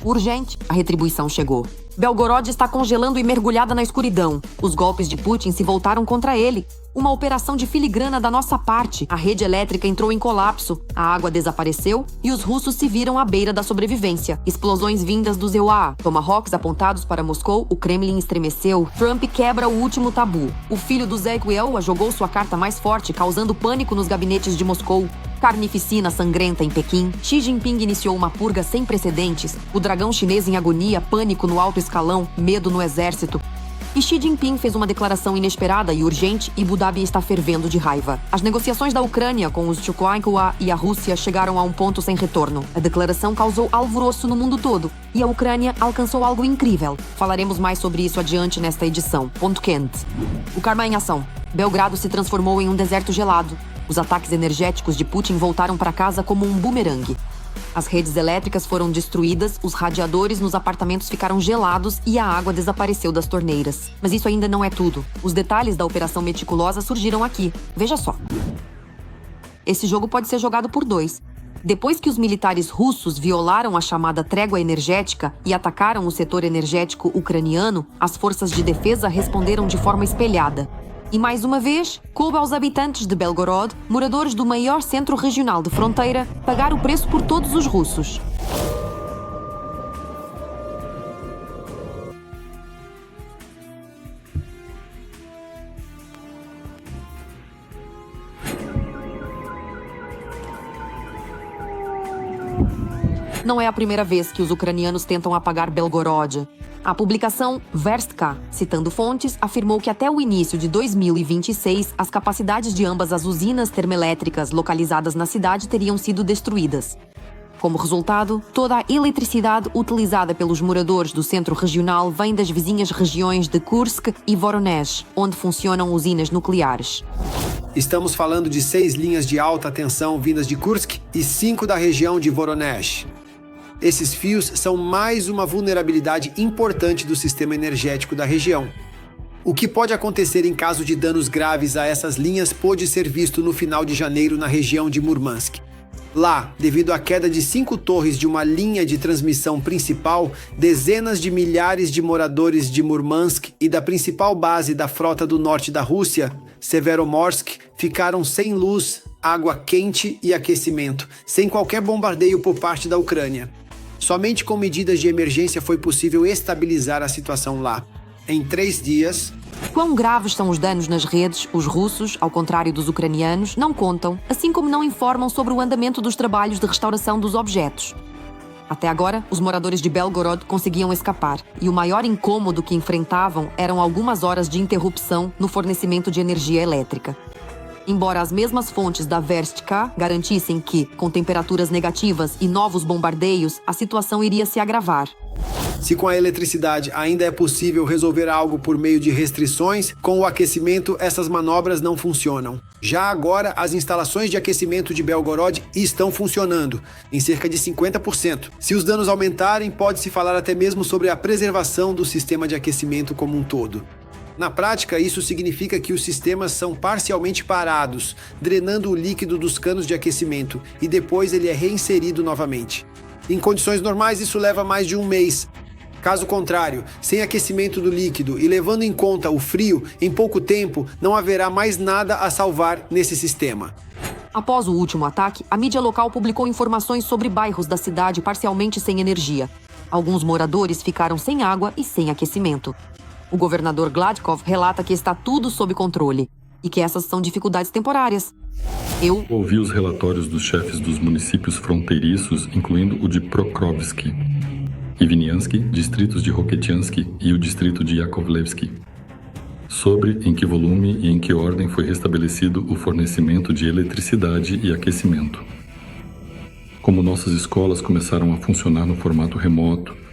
Urgente, a retribuição chegou. Belgorod está congelando e mergulhada na escuridão. Os golpes de Putin se voltaram contra ele. Uma operação de filigrana da nossa parte. A rede elétrica entrou em colapso, a água desapareceu e os russos se viram à beira da sobrevivência. Explosões vindas dos EUA, tomahawks apontados para Moscou, o Kremlin estremeceu. Trump quebra o último tabu. O filho do Zheng He jogou sua carta mais forte, causando pânico nos gabinetes de Moscou. Carnificina sangrenta em Pequim. Xi Jinping iniciou uma purga sem precedentes. O dragão chinês em agonia, pânico no alto escalão, medo no exército. E Xi Jinping fez uma declaração inesperada e urgente e Abu Dhabi está fervendo de raiva. As negociações da Ucrânia com os Chukoinkua e a Rússia chegaram a um ponto sem retorno. A declaração causou alvoroço no mundo todo e a Ucrânia alcançou algo incrível. Falaremos mais sobre isso adiante nesta edição. Ponto quente. O karma em ação. Belgrado se transformou em um deserto gelado. Os ataques energéticos de Putin voltaram para casa como um bumerangue. As redes elétricas foram destruídas, os radiadores nos apartamentos ficaram gelados e a água desapareceu das torneiras. Mas isso ainda não é tudo. Os detalhes da operação meticulosa surgiram aqui. Veja só. Esse jogo pode ser jogado por dois. Depois que os militares russos violaram a chamada trégua energética e atacaram o setor energético ucraniano, as forças de defesa responderam de forma espelhada. E mais uma vez, coube aos habitantes de Belgorod, moradores do maior centro regional de fronteira, pagar o preço por todos os russos. Não é a primeira vez que os ucranianos tentam apagar Belgorod. A publicação Verstka, citando fontes, afirmou que até o início de 2026, as capacidades de ambas as usinas termoelétricas localizadas na cidade teriam sido destruídas. Como resultado, toda a eletricidade utilizada pelos moradores do centro regional vem das vizinhas regiões de Kursk e Voronezh, onde funcionam usinas nucleares. Estamos falando de 6 linhas de alta tensão vindas de Kursk e 5 da região de Voronezh. Esses fios são mais uma vulnerabilidade importante do sistema energético da região. O que pode acontecer em caso de danos graves a essas linhas pôde ser visto no final de janeiro na região de Murmansk. Lá, devido à queda de 5 torres de uma linha de transmissão principal, dezenas de milhares de moradores de Murmansk e da principal base da frota do norte da Rússia, Severomorsk, ficaram sem luz, água quente e aquecimento, sem qualquer bombardeio por parte da Ucrânia. Somente com medidas de emergência foi possível estabilizar a situação lá. Em 3 dias... Quão graves são os danos nas redes, os russos, ao contrário dos ucranianos, não contam, assim como não informam sobre o andamento dos trabalhos de restauração dos objetos. Até agora, os moradores de Belgorod conseguiam escapar, e o maior incômodo que enfrentavam eram algumas horas de interrupção no fornecimento de energia elétrica. Embora as mesmas fontes da Verstka garantissem que, com temperaturas negativas e novos bombardeios, a situação iria se agravar. Se com a eletricidade ainda é possível resolver algo por meio de restrições, com o aquecimento essas manobras não funcionam. Já agora, as instalações de aquecimento de Belgorod estão funcionando, em cerca de 50%. Se os danos aumentarem, pode-se falar até mesmo sobre a preservação do sistema de aquecimento como um todo. Na prática, isso significa que os sistemas são parcialmente parados, drenando o líquido dos canos de aquecimento, e depois ele é reinserido novamente. Em condições normais, isso leva mais de 1 mês. Caso contrário, sem aquecimento do líquido e levando em conta o frio, em pouco tempo não haverá mais nada a salvar nesse sistema. Após o último ataque, a mídia local publicou informações sobre bairros da cidade parcialmente sem energia. Alguns moradores ficaram sem água e sem aquecimento. O governador Gladkov relata que está tudo sob controle e que essas são dificuldades temporárias. Eu ouvi os relatórios dos chefes dos municípios fronteiriços, incluindo o de Pokrovsk, Ivaniansky, distritos de Rokytiansky e o distrito de Yakovlevsky, sobre em que volume e em que ordem foi restabelecido o fornecimento de eletricidade e aquecimento. Como nossas escolas começaram a funcionar no formato remoto,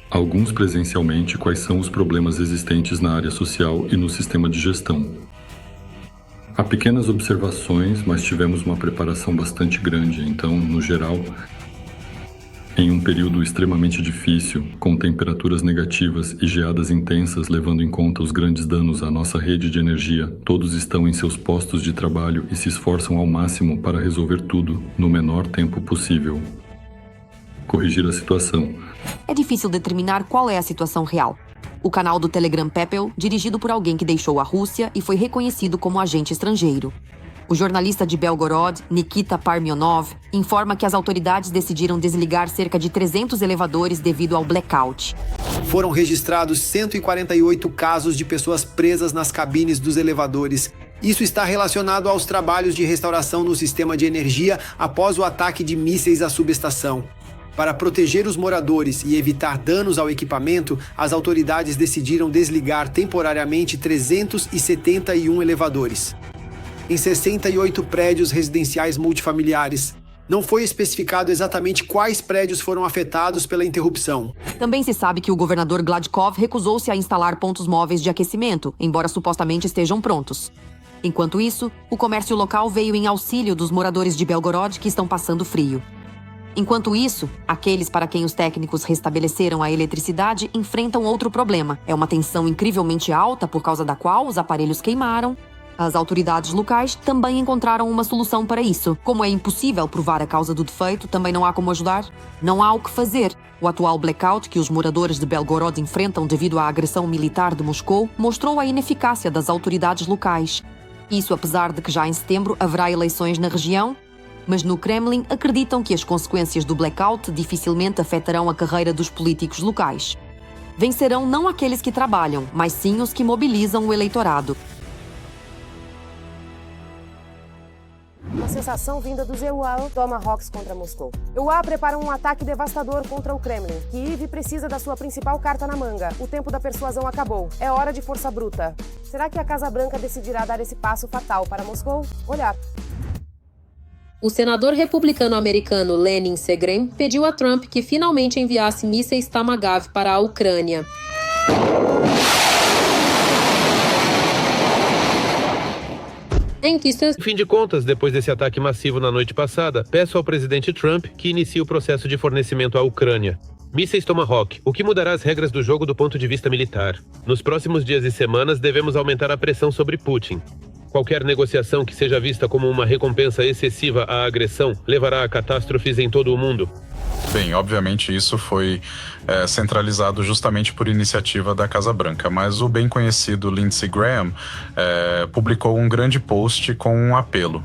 alguns presencialmente, quais são os problemas existentes na área social e no sistema de gestão. Há pequenas observações, mas tivemos uma preparação bastante grande, então, no geral, em um período extremamente difícil, com temperaturas negativas e geadas intensas, levando em conta os grandes danos à nossa rede de energia, todos estão em seus postos de trabalho e se esforçam ao máximo para resolver tudo no menor tempo possível. Corrigir a situação. É difícil determinar qual é a situação real. O canal do Telegram Pepel, dirigido por alguém que deixou a Rússia e foi reconhecido como agente estrangeiro. O jornalista de Belgorod, Nikita Parmenov, informa que as autoridades decidiram desligar cerca de 300 elevadores devido ao blackout. Foram registrados 148 casos de pessoas presas nas cabines dos elevadores. Isso está relacionado aos trabalhos de restauração no sistema de energia após o ataque de mísseis à subestação. Para proteger os moradores e evitar danos ao equipamento, as autoridades decidiram desligar temporariamente 371 elevadores. Em 68 prédios residenciais multifamiliares. Não foi especificado exatamente quais prédios foram afetados pela interrupção. Também se sabe que o governador Gladkov recusou-se a instalar pontos móveis de aquecimento, embora supostamente estejam prontos. Enquanto isso, o comércio local veio em auxílio dos moradores de Belgorod que estão passando frio. Enquanto isso, aqueles para quem os técnicos restabeleceram a eletricidade enfrentam outro problema. É uma tensão incrivelmente alta por causa da qual os aparelhos queimaram. As autoridades locais também encontraram uma solução para isso. Como é impossível provar a causa do defeito, também não há como ajudar. Não há o que fazer. O atual blackout que os moradores de Belgorod enfrentam devido à agressão militar de Moscou mostrou a ineficácia das autoridades locais. Isso apesar de que já em setembro haverá eleições na região, mas no Kremlin acreditam que as consequências do blackout dificilmente afetarão a carreira dos políticos locais. Vencerão não aqueles que trabalham, mas sim os que mobilizam o eleitorado. Uma sensação vinda dos EUA Tomahawks contra Moscou. EUA prepara um ataque devastador contra o Kremlin. Kiev precisa da sua principal carta na manga. O tempo da persuasão acabou. É hora de força bruta. Será que a Casa Branca decidirá dar esse passo fatal para Moscou? Olhar. O senador republicano americano Lenin Segrem pediu a Trump que finalmente enviasse mísseis Tomahawk para a Ucrânia. Em fim de contas, depois desse ataque massivo na noite passada, peço ao presidente Trump que inicie o processo de fornecimento à Ucrânia. Mísseis Tomahawk, o que mudará as regras do jogo do ponto de vista militar. Nos próximos dias e semanas, devemos aumentar a pressão sobre Putin. Qualquer negociação que seja vista como uma recompensa excessiva à agressão levará a catástrofes em todo o mundo. Bem, obviamente isso foi centralizado justamente por iniciativa da Casa Branca, mas o bem conhecido Lindsey Graham publicou um grande post com um apelo.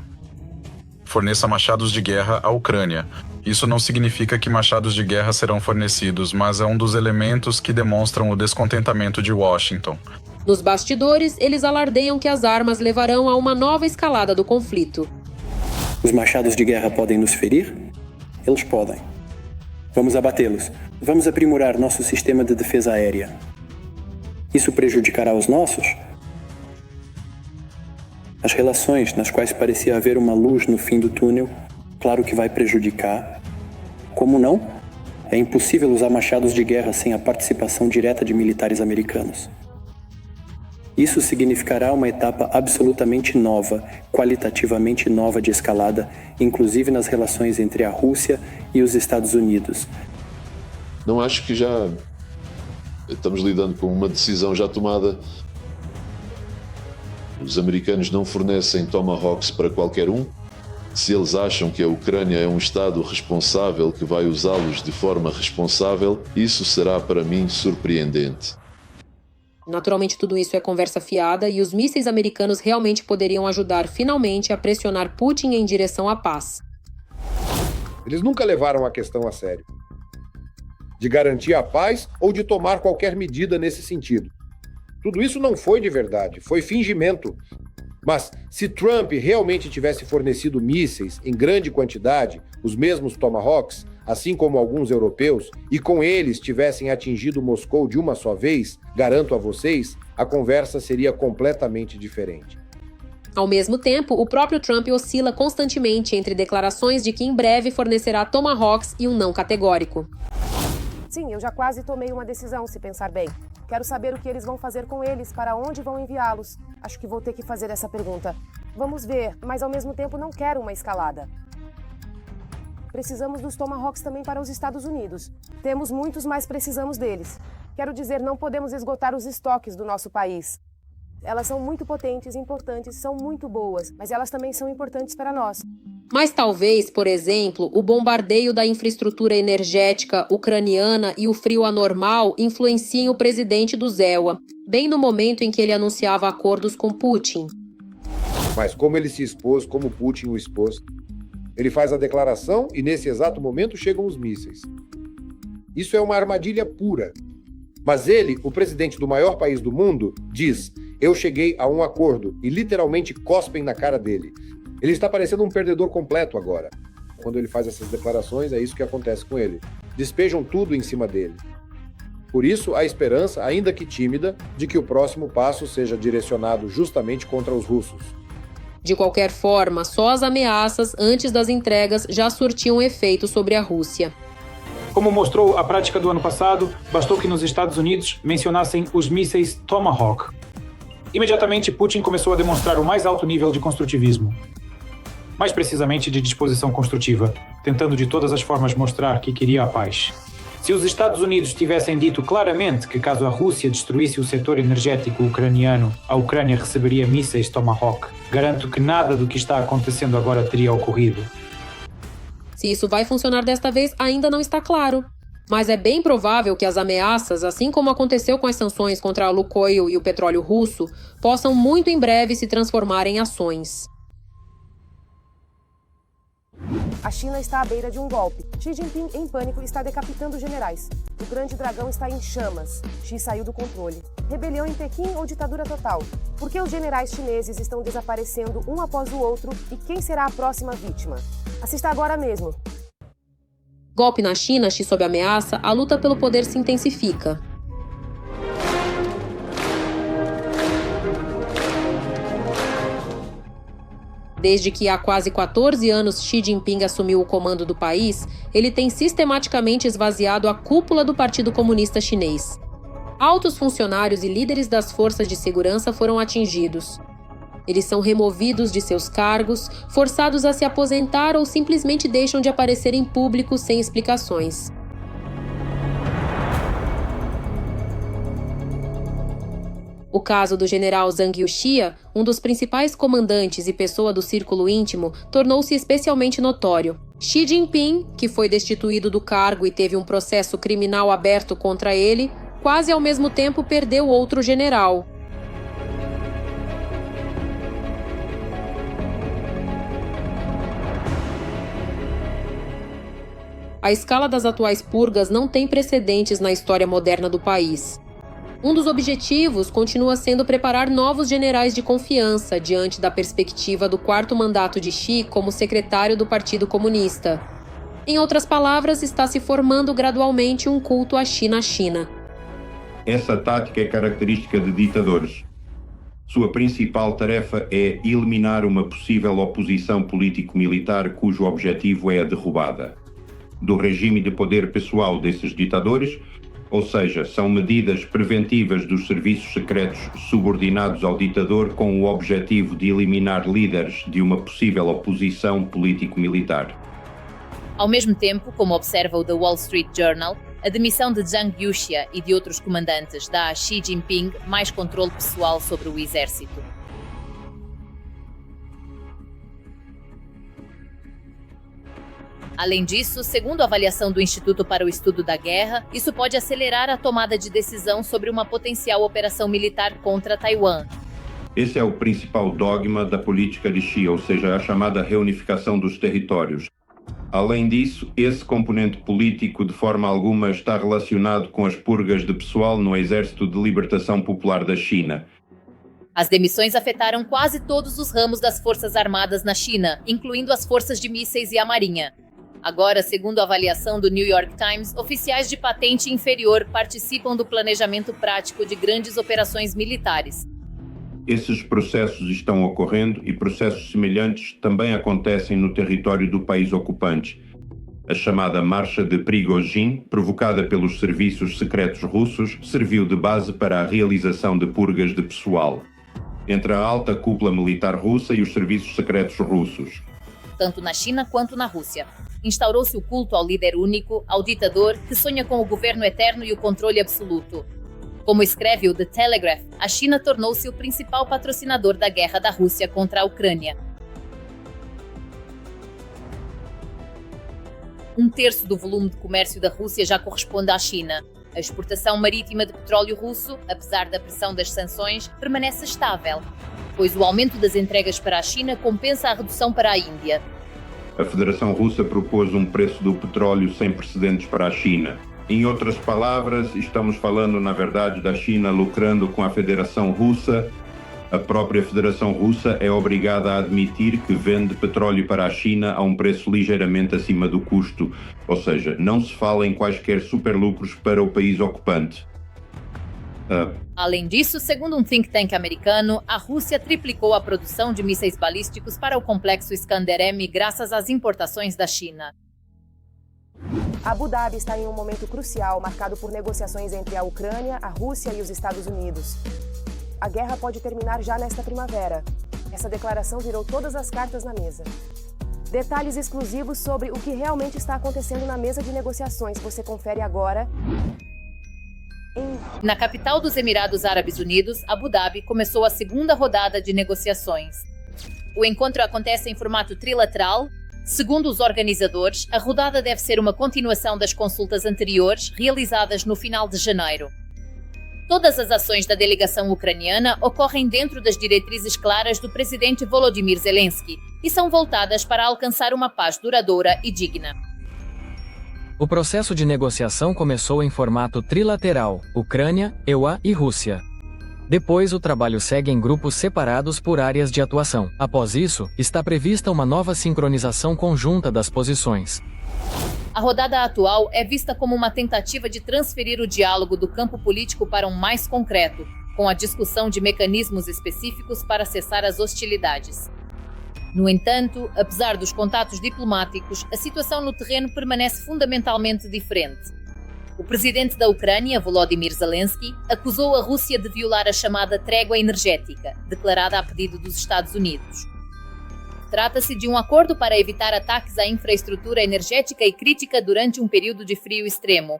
Forneça machados de guerra à Ucrânia. Isso não significa que machados de guerra serão fornecidos, mas é um dos elementos que demonstram o descontentamento de Washington. Nos bastidores, eles alardeiam que as armas levarão a uma nova escalada do conflito. Os machados de guerra podem nos ferir? Eles podem. Vamos abatê-los. Vamos aprimorar nosso sistema de defesa aérea. Isso prejudicará os nossos? As relações nas quais parecia haver uma luz no fim do túnel, claro que vai prejudicar. Como não? É impossível usar machados de guerra sem a participação direta de militares americanos. Isso significará uma etapa absolutamente nova, qualitativamente nova de escalada, inclusive nas relações entre a Rússia e os Estados Unidos. Não acho que já estamos lidando com uma decisão já tomada. Os americanos não fornecem Tomahawks para qualquer um. Se eles acham que a Ucrânia é um Estado responsável que vai usá-los de forma responsável, isso será para mim surpreendente. Naturalmente, tudo isso é conversa fiada e os mísseis americanos realmente poderiam ajudar finalmente a pressionar Putin em direção à paz. Eles nunca levaram a questão a sério, de garantir a paz ou de tomar qualquer medida nesse sentido. Tudo isso não foi de verdade, foi fingimento. Mas se Trump realmente tivesse fornecido mísseis em grande quantidade, os mesmos Tomahawks, assim como alguns europeus, e com eles tivessem atingido Moscou de uma só vez, garanto a vocês, a conversa seria completamente diferente. Ao mesmo tempo, o próprio Trump oscila constantemente entre declarações de que em breve fornecerá Tomahawks e um não categórico. Sim, eu já quase tomei uma decisão, se pensar bem. Quero saber o que eles vão fazer com eles, para onde vão enviá-los. Acho que vou ter que fazer essa pergunta. Vamos ver, mas ao mesmo tempo não quero uma escalada. Precisamos dos Tomahawks também para os Estados Unidos. Temos muitos, mas precisamos deles. Quero dizer, não podemos esgotar os estoques do nosso país. Elas são muito potentes, importantes, são muito boas, mas elas também são importantes para nós. Mas talvez, por exemplo, o bombardeio da infraestrutura energética ucraniana e o frio anormal influenciem o presidente do ZEWA, bem no momento em que ele anunciava acordos com Putin. Mas como ele se expôs, como Putin o expôs, ele faz a declaração e nesse exato momento chegam os mísseis. Isso é uma armadilha pura. Mas ele, o presidente do maior país do mundo, diz: eu cheguei a um acordo, e literalmente cospem na cara dele. Ele está parecendo um perdedor completo agora. Quando ele faz essas declarações, é isso que acontece com ele. Despejam tudo em cima dele. Por isso, há esperança, ainda que tímida, de que o próximo passo seja direcionado justamente contra os russos. De qualquer forma, só as ameaças antes das entregas já surtiam efeito sobre a Rússia. Como mostrou a prática do ano passado, bastou que nos Estados Unidos mencionassem os mísseis Tomahawk. Imediatamente, Putin começou a demonstrar o mais alto nível de construtivismo. Mais precisamente de disposição construtiva, tentando de todas as formas mostrar que queria a paz. Se os Estados Unidos tivessem dito claramente que caso a Rússia destruísse o setor energético ucraniano, a Ucrânia receberia mísseis Tomahawk, garanto que nada do que está acontecendo agora teria ocorrido. Se isso vai funcionar desta vez, ainda não está claro. Mas é bem provável que as ameaças, assim como aconteceu com as sanções contra a Lukoil e o petróleo russo, possam muito em breve se transformar em ações. A China está à beira de um golpe. Xi Jinping, em pânico, está decapitando generais. O grande dragão está em chamas. Xi saiu do controle. Rebelião em Pequim ou ditadura total? Por que os generais chineses estão desaparecendo um após o outro e quem será a próxima vítima? Assista agora mesmo. Golpe na China, Xi sob ameaça, a luta pelo poder se intensifica. Desde que há quase 14 anos Xi Jinping assumiu o comando do país, ele tem sistematicamente esvaziado a cúpula do Partido Comunista Chinês. Altos funcionários e líderes das forças de segurança foram atingidos. Eles são removidos de seus cargos, forçados a se aposentar ou simplesmente deixam de aparecer em público sem explicações. O caso do general Zhang Yuxia, um dos principais comandantes e pessoa do círculo íntimo, tornou-se especialmente notório. Xi Jinping, que foi destituído do cargo e teve um processo criminal aberto contra ele, quase ao mesmo tempo perdeu outro general. A escala das atuais purgas não tem precedentes na história moderna do país. Um dos objetivos continua sendo preparar novos generais de confiança diante da perspectiva do quarto mandato de Xi como secretário do Partido Comunista. Em outras palavras, está se formando gradualmente um culto a Xi na China. Essa tática é característica de ditadores. Sua principal tarefa é eliminar uma possível oposição político-militar cujo objetivo é a derrubada do regime de poder pessoal desses ditadores, ou seja, são medidas preventivas dos serviços secretos subordinados ao ditador com o objetivo de eliminar líderes de uma possível oposição político-militar. Ao mesmo tempo, como observa o The Wall Street Journal, a demissão de Zhang Yuxia e de outros comandantes dá a Xi Jinping mais controle pessoal sobre o exército. Além disso, segundo a avaliação do Instituto para o Estudo da Guerra, isso pode acelerar a tomada de decisão sobre uma potencial operação militar contra Taiwan. Esse é o principal dogma da política de Xi, ou seja, a chamada reunificação dos territórios. Além disso, esse componente político de forma alguma está relacionado com as purgas de pessoal no Exército de Libertação Popular da China. As demissões afetaram quase todos os ramos das Forças Armadas na China, incluindo as forças de mísseis e a Marinha. Agora, segundo a avaliação do New York Times, oficiais de patente inferior participam do planejamento prático de grandes operações militares. Esses processos estão ocorrendo e processos semelhantes também acontecem no território do país ocupante. A chamada Marcha de Prigozhin, provocada pelos serviços secretos russos, serviu de base para a realização de purgas de pessoal entre a alta cúpula militar russa e os serviços secretos russos. Tanto na China quanto na Rússia. Instaurou-se o culto ao líder único, ao ditador, que sonha com o governo eterno e o controle absoluto. Como escreve o The Telegraph, a China tornou-se o principal patrocinador da guerra da Rússia contra a Ucrânia. 1/3 do volume de comércio da Rússia já corresponde à China. A exportação marítima de petróleo russo, apesar da pressão das sanções, permanece estável, pois o aumento das entregas para a China compensa a redução para a Índia. A Federação Russa propôs um preço do petróleo sem precedentes para a China. Em outras palavras, estamos falando, na verdade, da China lucrando com a Federação Russa. A própria Federação Russa é obrigada a admitir que vende petróleo para a China a um preço ligeiramente acima do custo, ou seja, não se fala em quaisquer superlucros para o país ocupante. Além disso, segundo um think tank americano, a Rússia triplicou a produção de mísseis balísticos para o complexo Iskander-M graças às importações da China. Abu Dhabi está em um momento crucial, marcado por negociações entre a Ucrânia, a Rússia e os Estados Unidos. A guerra pode terminar já nesta primavera. Essa declaração virou todas as cartas na mesa. Detalhes exclusivos sobre o que realmente está acontecendo na mesa de negociações você confere agora. Na capital dos Emirados Árabes Unidos, Abu Dhabi, começou a segunda rodada de negociações. O encontro acontece em formato trilateral. Segundo os organizadores, a rodada deve ser uma continuação das consultas anteriores, realizadas no final de janeiro. Todas as ações da delegação ucraniana ocorrem dentro das diretrizes claras do presidente Volodymyr Zelensky e são voltadas para alcançar uma paz duradoura e digna. O processo de negociação começou em formato trilateral, Ucrânia, EUA e Rússia. Depois, o trabalho segue em grupos separados por áreas de atuação. Após isso, está prevista uma nova sincronização conjunta das posições. A rodada atual é vista como uma tentativa de transferir o diálogo do campo político para um mais concreto, com a discussão de mecanismos específicos para cessar as hostilidades. No entanto, apesar dos contatos diplomáticos, a situação no terreno permanece fundamentalmente diferente. O presidente da Ucrânia, Volodymyr Zelensky, acusou a Rússia de violar a chamada trégua energética, declarada a pedido dos Estados Unidos. Trata-se de um acordo para evitar ataques à infraestrutura energética e crítica durante um período de frio extremo.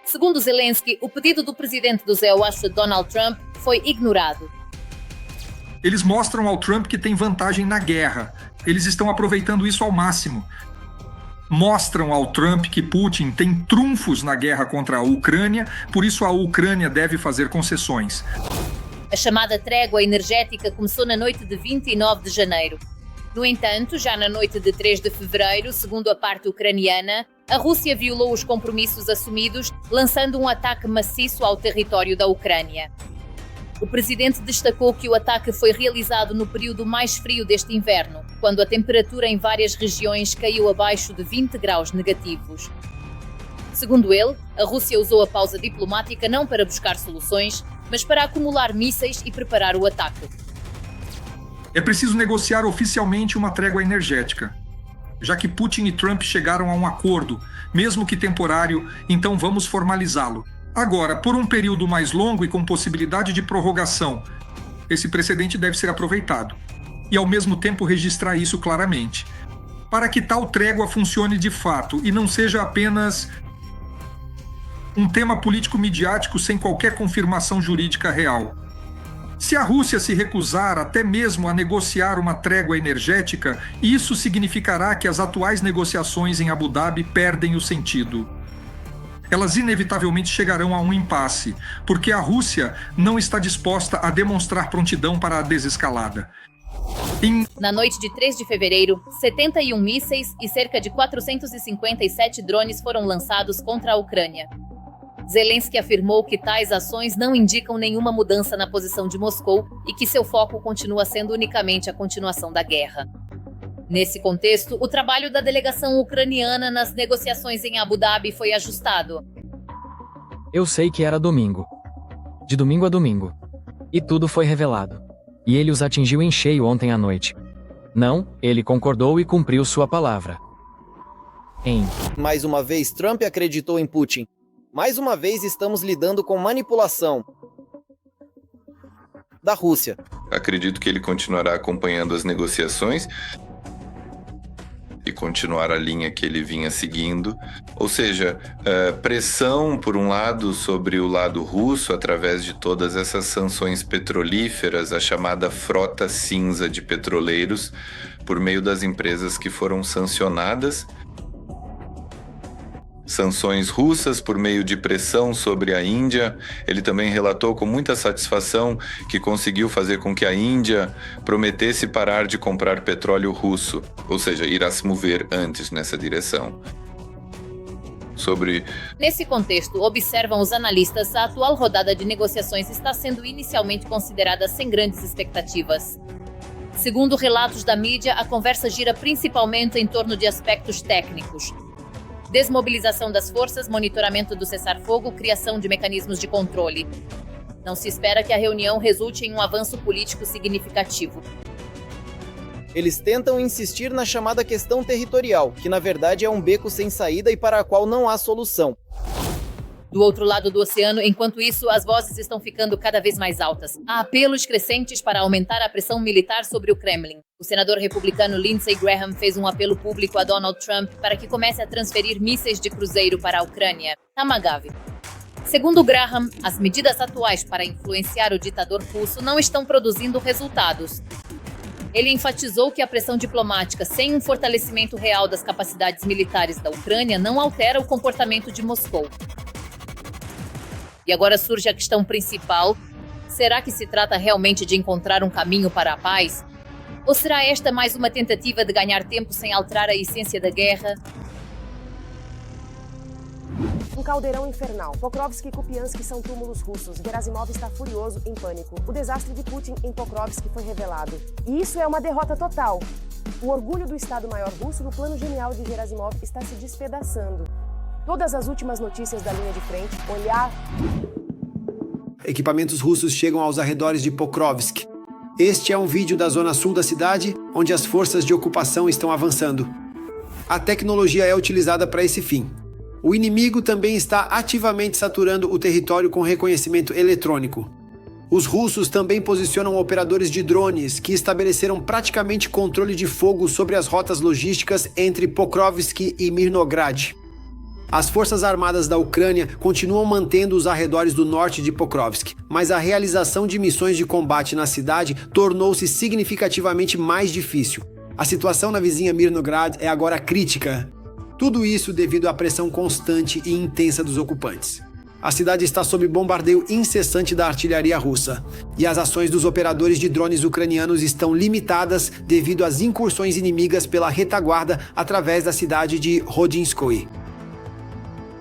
Segundo Zelensky, o pedido do presidente dos EUA, Donald Trump, foi ignorado. Eles mostram ao Trump que tem vantagem na guerra. Eles estão aproveitando isso ao máximo. Mostram ao Trump que Putin tem trunfos na guerra contra a Ucrânia, por isso a Ucrânia deve fazer concessões. A chamada trégua energética começou na noite de 29 de janeiro. No entanto, já na noite de 3 de fevereiro, segundo a parte ucraniana, a Rússia violou os compromissos assumidos, lançando um ataque maciço ao território da Ucrânia. O presidente destacou que o ataque foi realizado no período mais frio deste inverno, quando a temperatura em várias regiões caiu abaixo de 20 graus negativos. Segundo ele, a Rússia usou a pausa diplomática não para buscar soluções, mas para acumular mísseis e preparar o ataque. É preciso negociar oficialmente uma trégua energética. Já que Putin e Trump chegaram a um acordo, mesmo que temporário, então vamos formalizá-lo. Agora, por um período mais longo e com possibilidade de prorrogação, esse precedente deve ser aproveitado. E ao mesmo tempo registrar isso claramente. Para que tal trégua funcione de fato e não seja apenas um tema político-midiático sem qualquer confirmação jurídica real. Se a Rússia se recusar até mesmo a negociar uma trégua energética, isso significará que as atuais negociações em Abu Dhabi perdem o sentido. Elas inevitavelmente chegarão a um impasse, porque a Rússia não está disposta a demonstrar prontidão para a desescalada. Na noite de 3 de fevereiro, 71 mísseis e cerca de 457 drones foram lançados contra a Ucrânia. Zelensky afirmou que tais ações não indicam nenhuma mudança na posição de Moscou e que seu foco continua sendo unicamente a continuação da guerra. Nesse contexto, o trabalho da delegação ucraniana nas negociações em Abu Dhabi foi ajustado. Eu sei que era domingo. De domingo a domingo. E tudo foi revelado. E ele os atingiu em cheio ontem à noite. Não, ele concordou e cumpriu sua palavra. Mais uma vez, Trump acreditou em Putin. Mais uma vez, estamos lidando com manipulação da Rússia. Acredito que ele continuará acompanhando as negociações e continuar a linha que ele vinha seguindo, ou seja, pressão por um lado sobre o lado russo através de todas essas sanções petrolíferas, a chamada frota cinza de petroleiros, por meio das empresas que foram sancionadas, sanções russas por meio de pressão sobre a Índia. Ele também relatou com muita satisfação que conseguiu fazer com que a Índia prometesse parar de comprar petróleo russo, ou seja, irá se mover antes nessa direção. Nesse contexto, observam os analistas, a atual rodada de negociações está sendo inicialmente considerada sem grandes expectativas. Segundo relatos da mídia, a conversa gira principalmente em torno de aspectos técnicos: desmobilização das forças, monitoramento do cessar-fogo, criação de mecanismos de controle. Não se espera que a reunião resulte em um avanço político significativo. Eles tentam insistir na chamada questão territorial, que na verdade é um beco sem saída e para a qual não há solução. Do outro lado do oceano, enquanto isso, as vozes estão ficando cada vez mais altas. Há apelos crescentes para aumentar a pressão militar sobre o Kremlin. O senador republicano Lindsey Graham fez um apelo público a Donald Trump para que comece a transferir mísseis de cruzeiro para a Ucrânia. Tamagav. Segundo Graham, as medidas atuais para influenciar o ditador russo não estão produzindo resultados. Ele enfatizou que a pressão diplomática, sem um fortalecimento real das capacidades militares da Ucrânia, não altera o comportamento de Moscou. E agora surge a questão principal: será que se trata realmente de encontrar um caminho para a paz? Ou será esta mais uma tentativa de ganhar tempo sem alterar a essência da guerra? Um caldeirão infernal. Pokrovsk e Kupiansk são túmulos russos. Gerasimov está furioso, em pânico. O desastre de Putin em Pokrovsk foi revelado. E isso é uma derrota total. O orgulho do Estado-Maior russo no plano genial de Gerasimov está se despedaçando. Todas as últimas notícias da linha de frente, olhar... Equipamentos russos chegam aos arredores de Pokrovsk. Este é um vídeo da zona sul da cidade, onde as forças de ocupação estão avançando. A tecnologia é utilizada para esse fim. O inimigo também está ativamente saturando o território com reconhecimento eletrônico. Os russos também posicionam operadores de drones que estabeleceram praticamente controle de fogo sobre as rotas logísticas entre Pokrovsk e Mirnograd. As forças armadas da Ucrânia continuam mantendo os arredores do norte de Pokrovsk, mas a realização de missões de combate na cidade tornou-se significativamente mais difícil. A situação na vizinha Mirnograd é agora crítica. Tudo isso devido à pressão constante e intensa dos ocupantes. A cidade está sob bombardeio incessante da artilharia russa, e as ações dos operadores de drones ucranianos estão limitadas devido às incursões inimigas pela retaguarda através da cidade de Rodinskoye.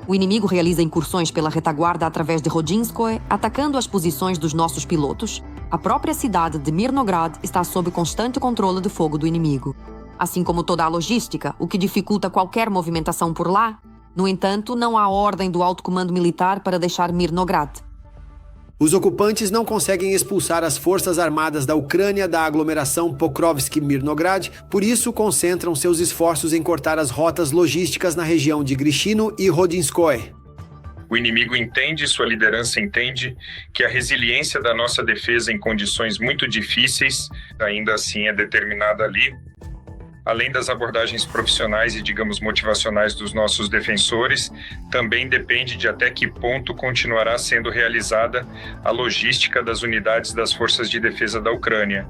O inimigo realiza incursões pela retaguarda através de Rodinskoye, atacando as posições dos nossos pilotos. A própria cidade de Mirnograd está sob constante controle de fogo do inimigo, assim como toda a logística, o que dificulta qualquer movimentação por lá. No entanto, não há ordem do alto comando militar para deixar Mirnograd. Os ocupantes não conseguem expulsar as forças armadas da Ucrânia da aglomeração Pokrovsk-Mirnograd, por isso concentram seus esforços em cortar as rotas logísticas na região de Grishino e Rodinskoye. O inimigo entende, sua liderança entende, que a resiliência da nossa defesa em condições muito difíceis, ainda assim é determinada ali. Além das abordagens profissionais e, digamos, motivacionais dos nossos defensores, também depende de até que ponto continuará sendo realizada a logística das unidades das forças de defesa da Ucrânia.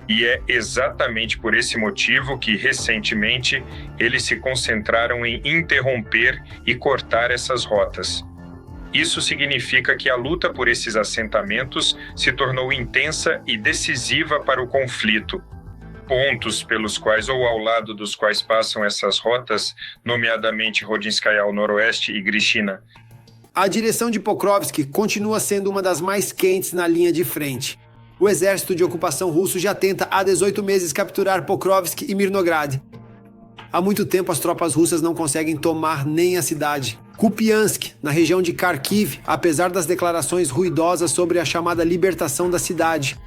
E é exatamente por esse motivo que, recentemente, eles se concentraram em interromper e cortar essas rotas. Isso significa que a luta por esses assentamentos se tornou intensa e decisiva para o conflito. Pontos pelos quais ou ao lado dos quais passam essas rotas, nomeadamente Rodinskaya ao noroeste e Grishina. A direção de Pokrovsk continua sendo uma das mais quentes na linha de frente. O exército de ocupação russo já tenta há 18 meses capturar Pokrovsk e Mirnograd. Há muito tempo as tropas russas não conseguem tomar nem a cidade. Kupiansk, na região de Kharkiv, apesar das declarações ruidosas sobre a chamada libertação da cidade.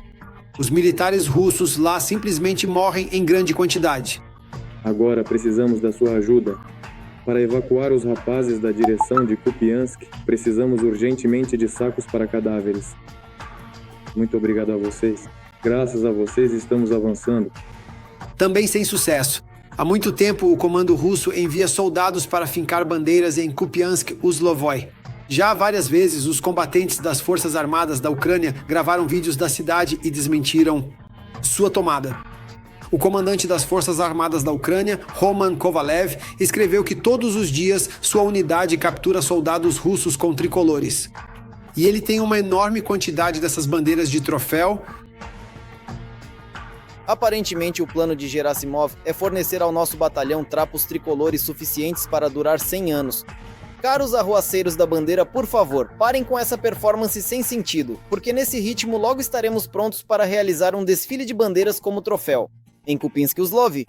Os militares russos lá simplesmente morrem em grande quantidade. Agora precisamos da sua ajuda. Para evacuar os rapazes da direção de Kupiansk, precisamos urgentemente de sacos para cadáveres. Muito obrigado a vocês. Graças a vocês estamos avançando. Também sem sucesso. Há muito tempo o comando russo envia soldados para fincar bandeiras em Kupiansk-Uzlovoy. Já várias vezes, os combatentes das Forças Armadas da Ucrânia gravaram vídeos da cidade e desmentiram sua tomada. o comandante das Forças Armadas da Ucrânia, Roman Kovalev, escreveu que todos os dias sua unidade captura soldados russos com tricolores. E ele tem uma enorme quantidade dessas bandeiras de troféu. Aparentemente, o plano de Gerasimov é fornecer ao nosso batalhão trapos tricolores suficientes para durar 100 anos. Caros arruaceiros da bandeira, por favor, parem com essa performance sem sentido, porque nesse ritmo logo estaremos prontos para realizar um desfile de bandeiras como troféu. Em Kupiansk-Uzlov.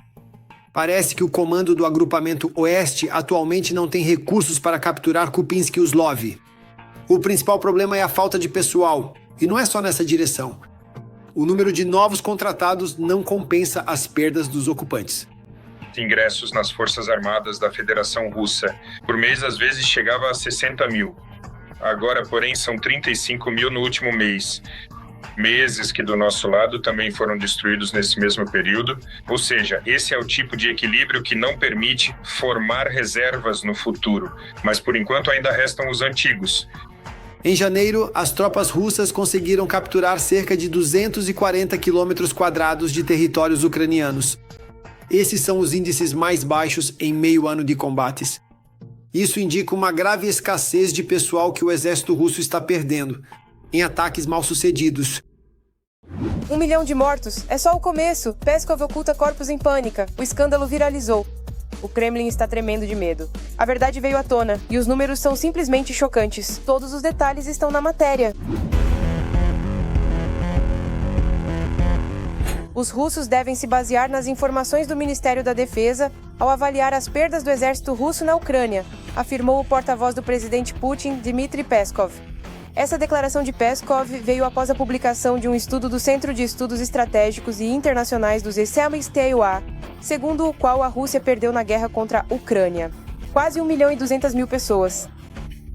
Parece que o comando do agrupamento Oeste atualmente não tem recursos para capturar Kupiansk-Uzlov. O principal problema é a falta de pessoal, e não é só nessa direção. O número de novos contratados não compensa as perdas dos ocupantes. Ingressos nas Forças Armadas da Federação Russa por mês às vezes chegava a 60 mil. Agora, porém, são 35 mil no último mês. Meses que do nosso lado também foram destruídos nesse mesmo período. Ou seja, esse é o tipo de equilíbrio que não permite formar reservas no futuro. Mas por enquanto ainda restam os antigos. Em janeiro, as tropas russas conseguiram capturar cerca de 240 quilômetros quadrados de territórios ucranianos. Esses são os índices mais baixos em meio ano de combates. Isso indica uma grave escassez de pessoal que o exército russo está perdendo, em ataques mal sucedidos. 1 milhão de mortos? É só o começo. Peskov oculta corpos em pânica. O escândalo viralizou. O Kremlin está tremendo de medo. A verdade veio à tona, e os números são simplesmente chocantes. Todos os detalhes estão na matéria. Os russos devem se basear nas informações do Ministério da Defesa ao avaliar as perdas do exército russo na Ucrânia, afirmou o porta-voz do presidente Putin, Dmitry Peskov. Essa declaração de Peskov veio após a publicação de um estudo do Centro de Estudos Estratégicos e Internacionais dos TUA, segundo o qual a Rússia perdeu na guerra contra a Ucrânia. Quase 1.200.000 pessoas.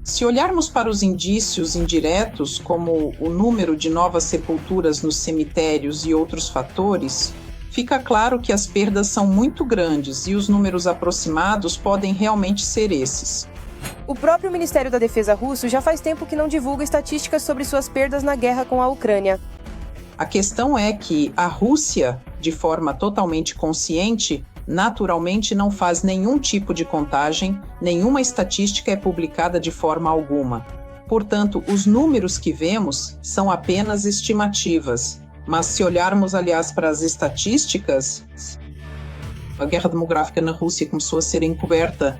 Se olharmos para os indícios indiretos, como o número de novas sepulturas nos cemitérios e outros fatores, fica claro que as perdas são muito grandes e os números aproximados podem realmente ser esses. O próprio Ministério da Defesa russo já faz tempo que não divulga estatísticas sobre suas perdas na guerra com a Ucrânia. A questão é que a Rússia, de forma totalmente consciente, naturalmente não faz nenhum tipo de contagem, nenhuma estatística é publicada de forma alguma. Portanto, os números que vemos são apenas estimativas. Mas se olharmos, aliás, para as estatísticas, a guerra demográfica na Rússia começou a ser encoberta,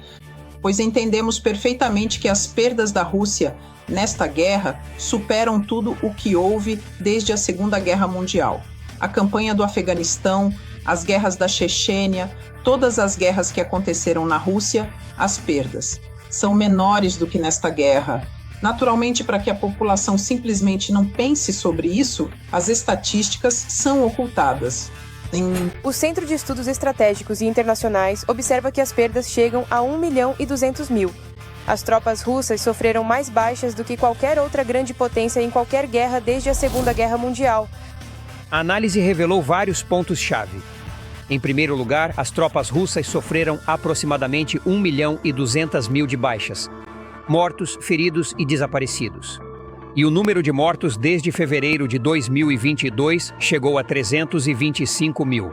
pois entendemos perfeitamente que as perdas da Rússia nesta guerra superam tudo o que houve desde a Segunda Guerra Mundial. A campanha do Afeganistão, as guerras da Chechênia, todas as guerras que aconteceram na Rússia, as perdas são menores do que nesta guerra. Naturalmente, para que a população simplesmente não pense sobre isso, as estatísticas são ocultadas. O Centro de Estudos Estratégicos e Internacionais observa que as perdas chegam a 1.200.000. As tropas russas sofreram mais baixas do que qualquer outra grande potência em qualquer guerra desde a Segunda Guerra Mundial. A análise revelou vários pontos-chave. Em primeiro lugar, as tropas russas sofreram aproximadamente 1.200.000 de baixas, mortos, feridos e desaparecidos. E o número de mortos desde fevereiro de 2022 chegou a 325 mil.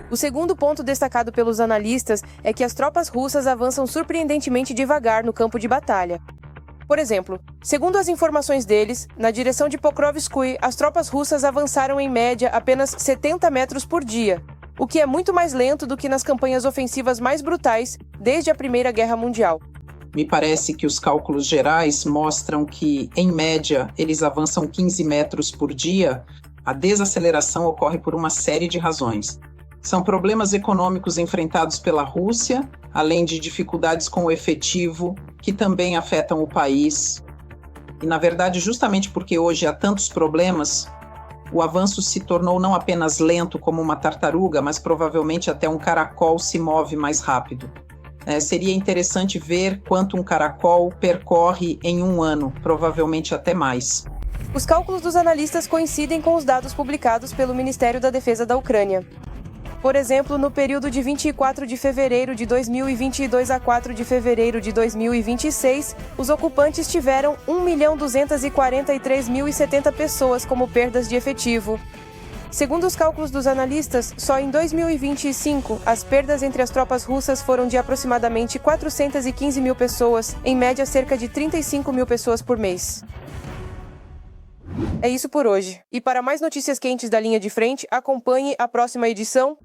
O segundo ponto destacado pelos analistas é que as tropas russas avançam surpreendentemente devagar no campo de batalha. Por exemplo, segundo as informações deles, na direção de Pokrovskoye, as tropas russas avançaram em média apenas 70 metros por dia, o que é muito mais lento do que nas campanhas ofensivas mais brutais desde a Primeira Guerra Mundial. Me parece que os cálculos gerais mostram que, em média, eles avançam 15 metros por dia. A desaceleração ocorre por uma série de razões. São problemas econômicos enfrentados pela Rússia, além de dificuldades com o efetivo, que também afetam o país. E, na verdade, justamente porque hoje há tantos problemas, o avanço se tornou não apenas lento como uma tartaruga, mas provavelmente até um caracol se move mais rápido. Seria interessante ver quanto um caracol percorre em um ano, provavelmente até mais. Os cálculos dos analistas coincidem com os dados publicados pelo Ministério da Defesa da Ucrânia. Por exemplo, no período de 24 de fevereiro de 2022 a 4 de fevereiro de 2026, os ocupantes tiveram 1.243.070 pessoas como perdas de efetivo. Segundo os cálculos dos analistas, só em 2025, as perdas entre as tropas russas foram de aproximadamente 415 mil pessoas, em média cerca de 35 mil pessoas por mês. É isso por hoje. E para mais notícias quentes da linha de frente, acompanhe a próxima edição.